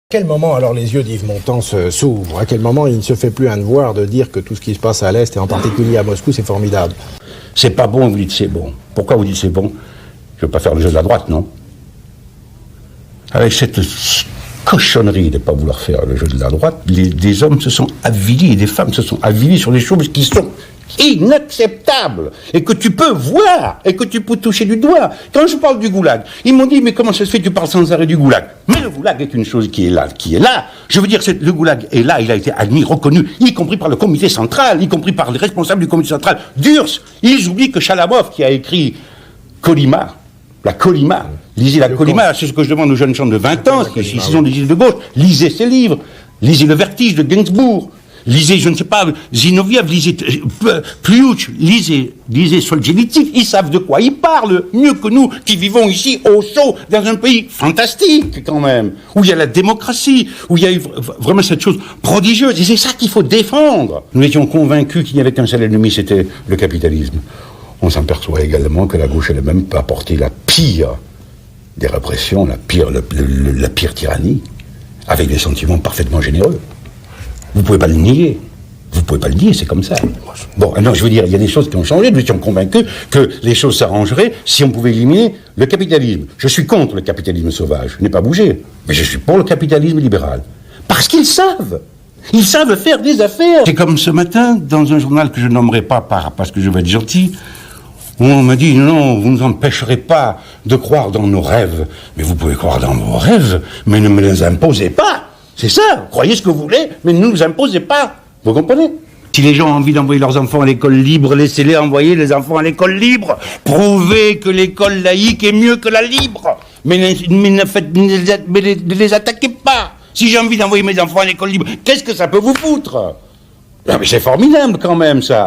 À quel moment alors les yeux d'Yves Montand s'ouvrent? À quel moment il ne se fait plus un devoir de dire que tout ce qui se passe à l'Est, et en particulier à Moscou, c'est formidable? C'est pas bon, vous dites c'est bon. Pourquoi vous dites c'est bon? Je veux pas faire le jeu de la droite, non? Avec cette cochonnerie de ne pas vouloir faire le jeu de la droite, des hommes se sont avilis et des femmes se sont avilis sur des choses qui sont inacceptables et que tu peux voir et que tu peux toucher du doigt. Quand je parle du goulag, ils m'ont dit mais comment ça se fait que tu parles sans arrêt du goulag? Mais le goulag est une chose qui est là, Je veux dire, le goulag est là, il a été admis, reconnu, y compris par le comité central, y compris par les responsables du comité central d'URSS. Ils oublient que Chalamov, qui a écrit Colima, la Colima, lisez la Colima, c'est ce que je demande aux jeunes gens de 20 ans, qui sont des idées de gauche, lisez ces livres, lisez Le Vertige de Gainsbourg, lisez, je ne sais pas, Zinoviev, lisez Pliouch, lisez Solzhenitsyn, ils savent de quoi ils parlent, mieux que nous qui vivons ici au chaud, dans un pays fantastique quand même, où il y a la démocratie, où il y a eu vraiment cette chose prodigieuse, et c'est ça qu'il faut défendre. Nous étions convaincus qu'il n'y avait qu'un seul ennemi, c'était le capitalisme. On s'aperçoit également que la gauche elle-même peut apporter la pire des répressions, la pire tyrannie, avec des sentiments parfaitement généreux. Vous pouvez pas le nier. Vous pouvez pas le nier, c'est comme ça. Bon, non, je veux dire, il y a des choses qui ont changé. Nous étions convaincus que les choses s'arrangeraient si on pouvait éliminer le capitalisme. Je suis contre le capitalisme sauvage. Je n'ai pas bougé. Mais je suis pour le capitalisme libéral. Parce qu'ils savent. Ils savent faire des affaires. C'est comme ce matin, dans un journal que je nommerai pas parce que je vais être gentil, où on m'a dit, non, vous ne nous empêcherez pas de croire dans nos rêves. Mais vous pouvez croire dans vos rêves, mais ne me les imposez pas. C'est ça, croyez ce que vous voulez, mais ne nous imposez pas. Vous comprenez? Si les gens ont envie d'envoyer leurs enfants à l'école libre, laissez-les envoyer les enfants à l'école libre. Prouvez que l'école laïque est mieux que la libre. Mais ne les attaquez pas. Si j'ai envie d'envoyer mes enfants à l'école libre, qu'est-ce que ça peut vous foutre? Ah, mais c'est formidable quand même, ça.